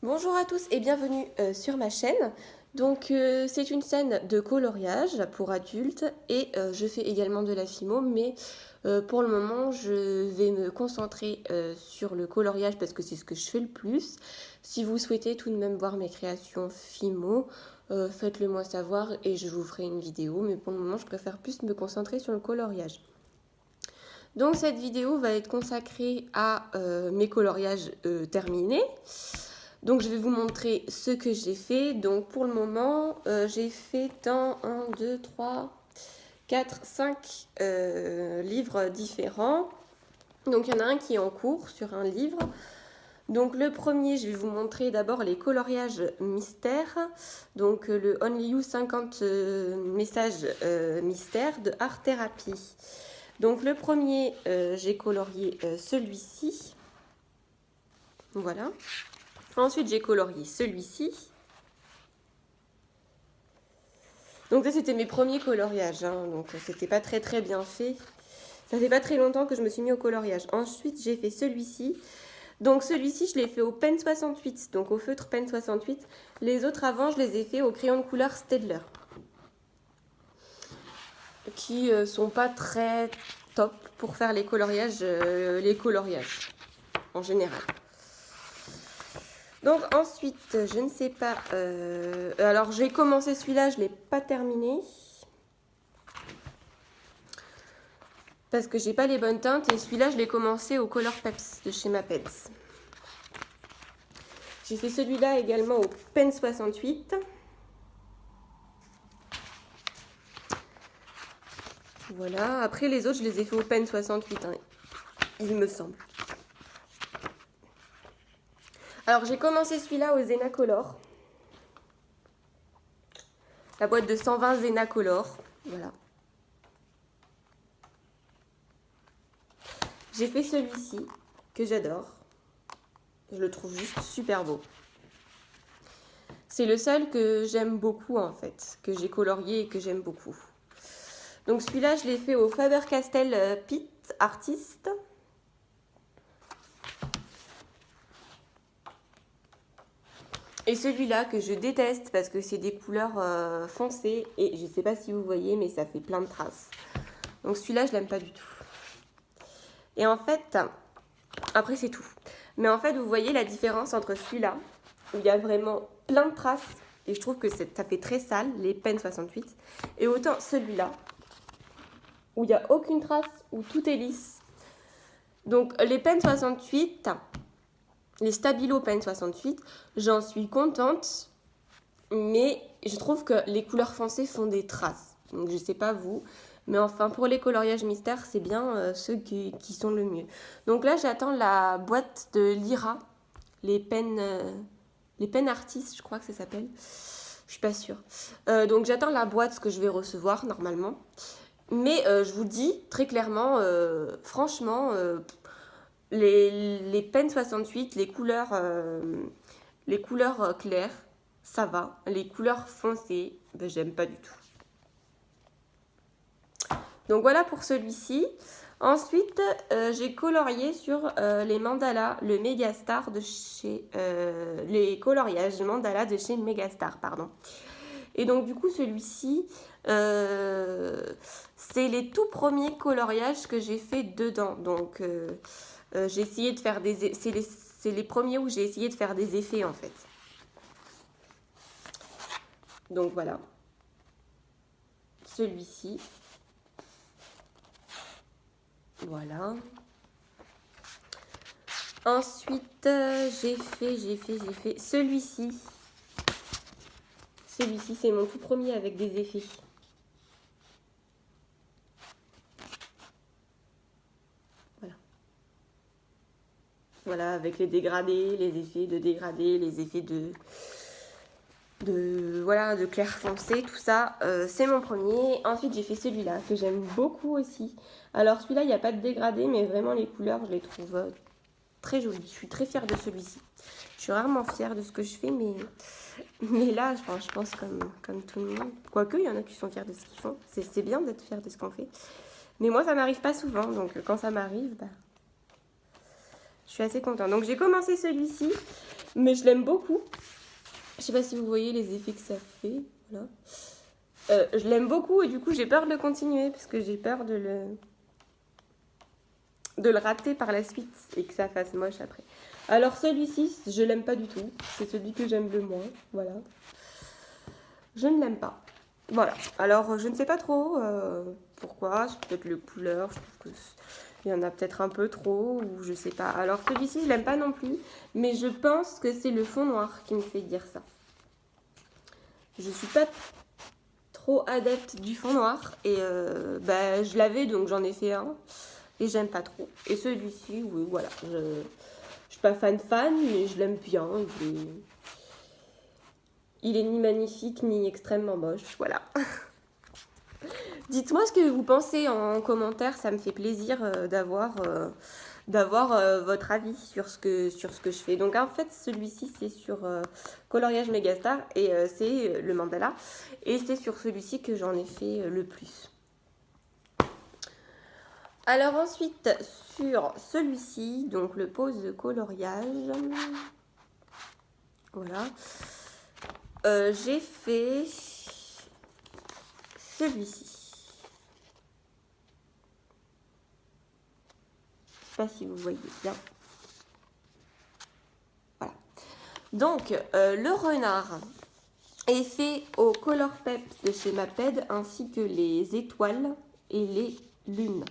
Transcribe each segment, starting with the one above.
Bonjour à tous et bienvenue sur ma chaîne. Donc c'est une chaîne de coloriage pour adultes et je fais également de la fimo, mais pour le moment je vais me concentrer sur le coloriage parce que c'est ce que je fais le plus. Si vous souhaitez tout de même voir mes créations fimo, faites-le moi savoir et je vous ferai une vidéo, mais pour le moment je préfère plus me concentrer sur le coloriage. Donc cette vidéo va être consacrée à mes coloriages terminés. Donc je vais vous montrer ce que j'ai fait. Donc pour le moment, j'ai fait dans 1, 2, 3, 4, 5 livres différents. Donc il y en a un qui est en cours sur un livre. Donc le premier, je vais vous montrer d'abord les coloriages mystères. Donc le Only You 50 messages mystères de Art Therapy. Donc le premier, j'ai colorié celui-ci. Voilà. Ensuite, j'ai colorié celui-ci. Donc ça, c'était mes premiers coloriages. Donc c'était pas très bien fait. Ça fait pas très longtemps que je me suis mis au coloriage. Ensuite, j'ai fait celui-ci. Donc celui-ci, je l'ai fait au pen 68, donc au feutre pen 68. Les autres avant, je les ai fait au crayon de couleur Staedtler. Qui sont pas très top pour faire les coloriages en général. Donc ensuite, je ne sais pas... alors j'ai commencé celui-là, je ne l'ai pas terminé. Parce que j'ai pas les bonnes teintes. Et celui-là, je l'ai commencé au Color Peps de chez Mapeds. J'ai fait celui-là également au pen 68. Voilà. Après les autres, je les ai fait au pen 68, il me semble. Alors j'ai commencé celui-là au Zenacolor. La boîte de 120 Zenacolor. Voilà. J'ai fait celui-ci, que j'adore. Je le trouve juste super beau. C'est le seul que j'aime beaucoup en fait, que j'ai colorié et que j'aime beaucoup. Donc celui-là, je l'ai fait au Faber-Castell Pitt Artist. Et celui-là que je déteste parce que c'est des couleurs foncées et je ne sais pas si vous voyez, mais ça fait plein de traces. Donc celui-là, je l'aime pas du tout. Et en fait, après c'est tout. Mais en fait, vous voyez la différence entre celui-là, où il y a vraiment plein de traces, et je trouve que ça fait très sale, les pen 68, et autant celui-là, où il n'y a aucune trace, où tout est lisse. Donc les pen 68, les Stabilo pen 68, j'en suis contente, mais je trouve que les couleurs foncées font des traces. Donc je sais pas vous, mais enfin pour les coloriages mystères, c'est bien ceux qui sont le mieux. Donc là j'attends la boîte de Lyra, les pen artistes, je crois que ça s'appelle. Je suis pas sûre. Donc j'attends la boîte que je vais recevoir normalement. Mais je vous dis très clairement, franchement, les pen 68, les couleurs claires, ça va. Les couleurs foncées, ben, j'aime pas du tout. Donc voilà pour celui-ci. Ensuite, j'ai colorié sur les mandalas, le Megastar de chez... les coloriages mandala de chez Megastar, pardon. Et donc du coup, celui-ci, c'est les tout premiers coloriages que j'ai fait dedans. Donc j'ai essayé de faire des... C'est les premiers où j'ai essayé de faire des effets en fait. Donc voilà. Celui-ci. Voilà. Ensuite, j'ai fait celui-ci. Celui-ci, c'est mon tout premier avec des effets. Voilà. Voilà, avec les dégradés, les effets de dégradés, les effets de clair foncé, tout ça, c'est mon premier. Ensuite, j'ai fait celui-là, que j'aime beaucoup aussi. Alors, celui-là, il n'y a pas de dégradé, mais vraiment, les couleurs, je les trouve très jolies. Je suis très fière de celui-ci. Je suis rarement fière de ce que je fais, mais là, enfin, je pense comme tout le monde. Quoique, il y en a qui sont fiers de ce qu'ils font. C'est bien d'être fier de ce qu'on fait. Mais moi, ça m'arrive pas souvent, donc quand ça m'arrive, bah, je suis assez contente. Donc, j'ai commencé celui-ci. Mais je l'aime beaucoup. Je sais pas si vous voyez les effets que ça fait. Voilà. Je l'aime beaucoup et du coup j'ai peur de le continuer parce que j'ai peur de le rater par la suite et que ça fasse moche après. Alors celui-ci, je l'aime pas du tout. C'est celui que j'aime le moins. Voilà. Je ne l'aime pas. Voilà. Alors je ne sais pas trop pourquoi. C'est peut-être le couleur. Je trouve qu'il y en a peut-être un peu trop ou je sais pas. Alors celui-ci, je l'aime pas non plus. Mais je pense que c'est le fond noir qui me fait dire ça. Je suis pas trop adepte du fond noir et je l'avais donc j'en ai fait un et j'aime pas trop. Et celui-ci, oui, voilà. Je suis pas fan, mais je l'aime bien. Il est ni magnifique ni extrêmement moche. Voilà. Dites-moi ce que vous pensez en commentaire. Ça me fait plaisir d'avoir votre avis sur ce que je fais. Donc en fait, celui-ci, c'est sur Coloriage Megastar et c'est le mandala. Et c'est sur celui-ci que j'en ai fait le plus. Alors ensuite, sur celui-ci, donc le pose de coloriage, voilà, j'ai fait celui-ci. Je sais pas si vous voyez bien. Voilà. Donc, le renard est fait au Color Peps de chez Maped, ainsi que les étoiles et les lunes.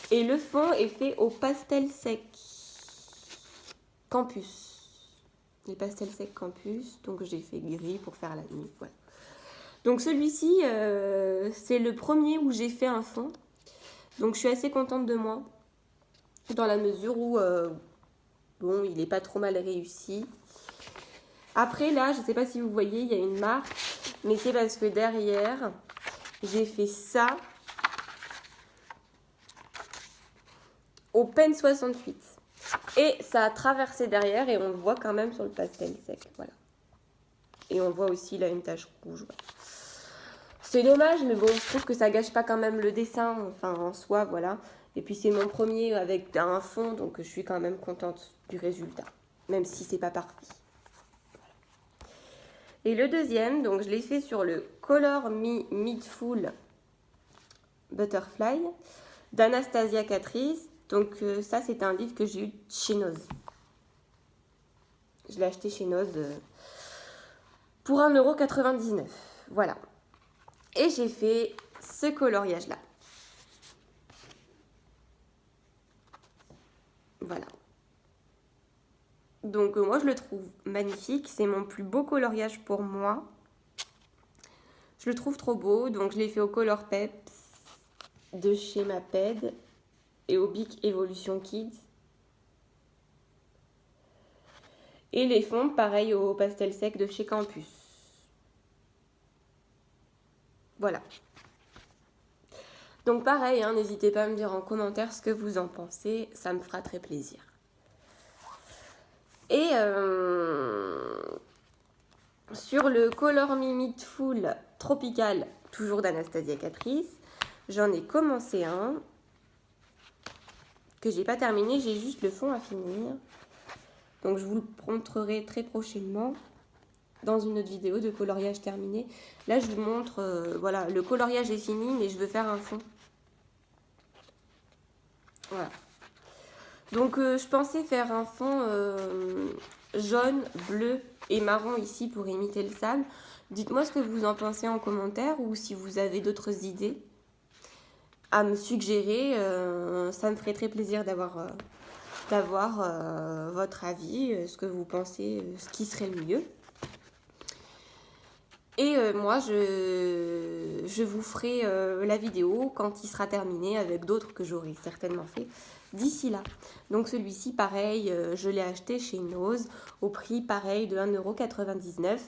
Et le fond est fait au pastel sec Campus. Les pastels secs Campus, donc j'ai fait gris pour faire la nuit. Voilà. Donc celui-ci, c'est le premier où j'ai fait un fond. Donc je suis assez contente de moi, dans la mesure où, bon, il n'est pas trop mal réussi. Après là, je ne sais pas si vous voyez, il y a une marque, mais c'est parce que derrière, j'ai fait ça au Pen 68. Et ça a traversé derrière et on le voit quand même sur le pastel sec. Voilà. Et on voit aussi là une tache rouge. Voilà. C'est dommage, mais bon, je trouve que ça gâche pas quand même le dessin, enfin en soi, voilà. Et puis c'est mon premier avec un fond, donc je suis quand même contente du résultat, même si c'est pas parfait. Et le deuxième, donc je l'ai fait sur le Color Me Midful Butterfly d'Anastasia Catrice. Donc ça, c'est un livre que j'ai eu chez Noz. Je l'ai acheté chez Noz pour 1,99 €. Voilà. Et j'ai fait ce coloriage-là. Voilà. Donc moi, je le trouve magnifique. C'est mon plus beau coloriage pour moi. Je le trouve trop beau. Donc je l'ai fait au Color Peps de chez Maped et au Bic Evolution Kids. Et les fonds, pareil, au pastel sec de chez Campus. Voilà. Donc pareil, hein, n'hésitez pas à me dire en commentaire ce que vous en pensez. Ça me fera très plaisir. Et sur le Color Me Midful Tropical, toujours d'Anastasia Catrice, j'en ai commencé un que j'ai pas terminé, j'ai juste le fond à finir. Donc je vous le montrerai très prochainement dans une autre vidéo de coloriage terminé. Là je vous montre, voilà, le coloriage est fini, mais je veux faire un fond. Voilà. Donc je pensais faire un fond jaune, bleu et marron ici pour imiter le sable. Dites-moi ce que vous en pensez en commentaire ou si vous avez d'autres idées à me suggérer. Ça me ferait très plaisir d'avoir votre avis, ce que vous pensez, ce qui serait le mieux. Et moi, je vous ferai la vidéo quand il sera terminé avec d'autres que j'aurai certainement fait d'ici là. Donc celui-ci, pareil, je l'ai acheté chez Noz au prix pareil de 1,99 €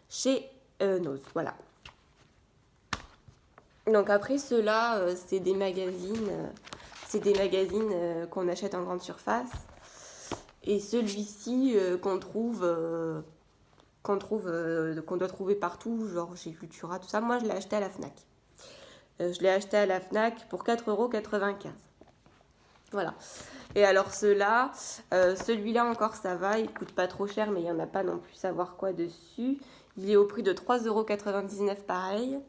chez Noz. Voilà. Donc après ceux-là, c'est des magazines, qu'on achète en grande surface. Et celui-ci qu'on doit trouver partout, genre chez Cultura, tout ça. Moi, je l'ai acheté à la Fnac. Je l'ai acheté à la Fnac pour 4,95 €. Voilà. Et alors ceux-là, celui-là encore ça va, il coûte pas trop cher, mais il n'y en a pas non plus savoir quoi dessus. Il est au prix de 3,99 € pareil.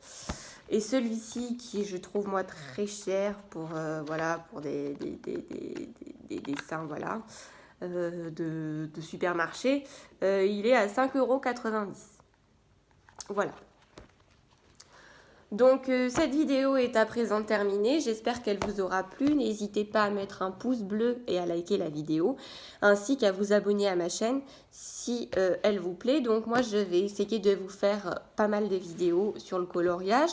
Et celui-ci qui je trouve moi très cher pour, voilà, pour des dessins voilà, de supermarché, il est à 5,90 €. Voilà. Donc cette vidéo est à présent terminée, j'espère qu'elle vous aura plu, n'hésitez pas à mettre un pouce bleu et à liker la vidéo, ainsi qu'à vous abonner à ma chaîne si elle vous plaît. Donc moi je vais essayer de vous faire pas mal de vidéos sur le coloriage.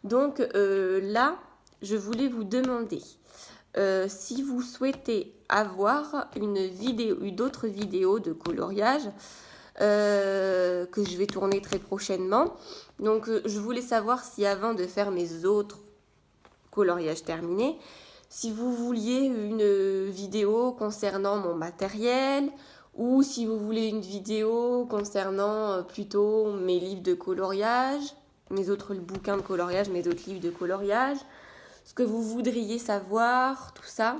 Donc là, je voulais vous demander si vous souhaitez avoir d'autres vidéos de coloriage, que je vais tourner très prochainement. Donc je voulais savoir si avant de faire mes autres coloriages terminés, si vous vouliez une vidéo concernant mon matériel, ou si vous voulez une vidéo concernant plutôt mes livres de coloriage, mes autres bouquins de coloriage, mes autres livres de coloriage, ce que vous voudriez savoir, tout ça.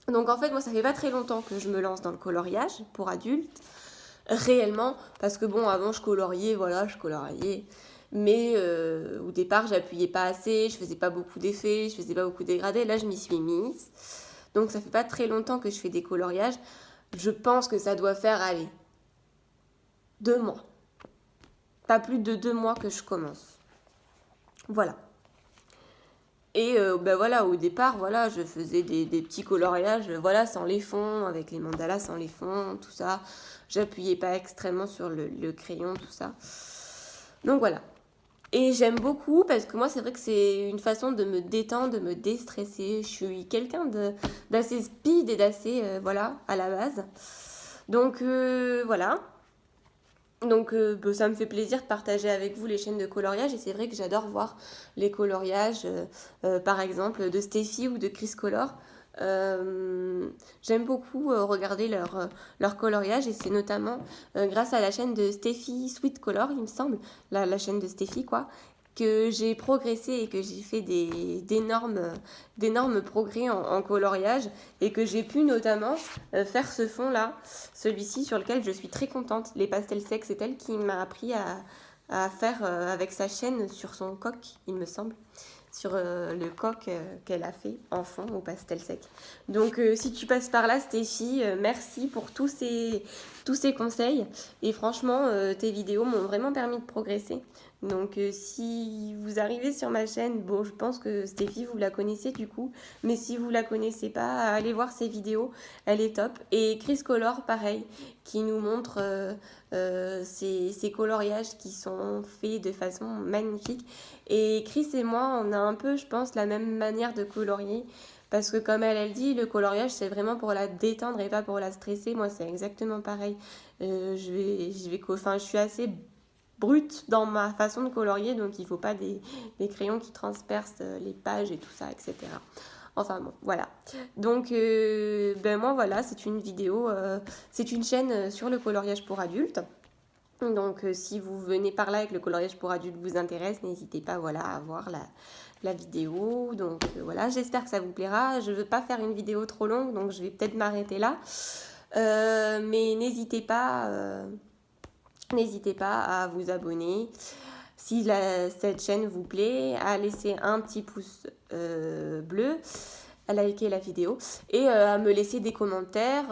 Donc en fait, moi ça fait pas très longtemps que je me lance dans le coloriage pour adultes, réellement, parce que bon, avant je coloriais, mais au départ j'appuyais pas assez, je faisais pas beaucoup d'effets, je faisais pas beaucoup de dégradés, là je m'y suis mise. Donc ça fait pas très longtemps que je fais des coloriages, je pense que ça doit faire, allez, 2 mois. Pas plus de 2 mois que je commence. Voilà. Et ben voilà, au départ, voilà, je faisais des petits coloriages, voilà, sans les fonds, avec les mandalas sans les fonds, tout ça. J'appuyais pas extrêmement sur le crayon, tout ça. Donc voilà. Et j'aime beaucoup parce que moi, c'est vrai que c'est une façon de me détendre, de me déstresser. Je suis quelqu'un d'assez speed et d'assez, voilà, à la base. Donc voilà. Donc ça me fait plaisir de partager avec vous les chaînes de coloriage et c'est vrai que j'adore voir les coloriages, par exemple de Steffi ou de Chris Color. J'aime beaucoup regarder leur coloriage et c'est notamment grâce à la chaîne de Steffi Sweet Color, il me semble, la chaîne de Steffi quoi, que j'ai progressé et que j'ai fait d'énormes progrès en coloriage et que j'ai pu notamment faire ce fond là, celui-ci sur lequel je suis très contente. Les pastels secs, c'est elle qui m'a appris à faire avec sa chaîne sur son coq, il me semble, sur le coq qu'elle a fait en fond au pastel sec. Donc si tu passes par là, Stéphie, merci pour tous ces conseils. Et franchement, tes vidéos m'ont vraiment permis de progresser. Donc si vous arrivez sur ma chaîne, bon je pense que Stéphie vous la connaissez du coup, mais si vous la connaissez pas, allez voir ses vidéos, elle est top. Et Chris Color pareil, qui nous montre ces coloriages qui sont faits de façon magnifique. Et Chris et moi, on a un peu, je pense, la même manière de colorier. Parce que comme elle dit, le coloriage, c'est vraiment pour la détendre et pas pour la stresser. Moi, c'est exactement pareil. Je suis assez brute dans ma façon de colorier, donc il ne faut pas des crayons qui transpercent les pages et tout ça, etc. Enfin bon, voilà. Donc, moi, voilà, c'est une vidéo, c'est une chaîne sur le coloriage pour adultes. Donc si vous venez par là et que le coloriage pour adultes vous intéresse, n'hésitez pas voilà, à voir la vidéo. Donc voilà, j'espère que ça vous plaira. Je ne veux pas faire une vidéo trop longue, donc je vais peut-être m'arrêter là. Mais n'hésitez pas à vous abonner. Si cette chaîne vous plaît, à laisser un petit pouce bleu, à liker la vidéo et à me laisser des commentaires,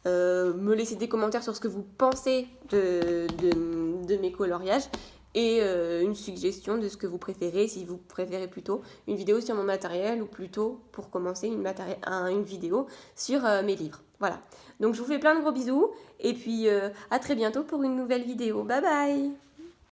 me laisser des commentaires sur ce que vous pensez de mes coloriages et une suggestion de ce que vous préférez, si vous préférez plutôt une vidéo sur mon matériel ou plutôt pour commencer une vidéo sur mes livres. Voilà, donc je vous fais plein de gros bisous et puis à très bientôt pour une nouvelle vidéo. Bye bye.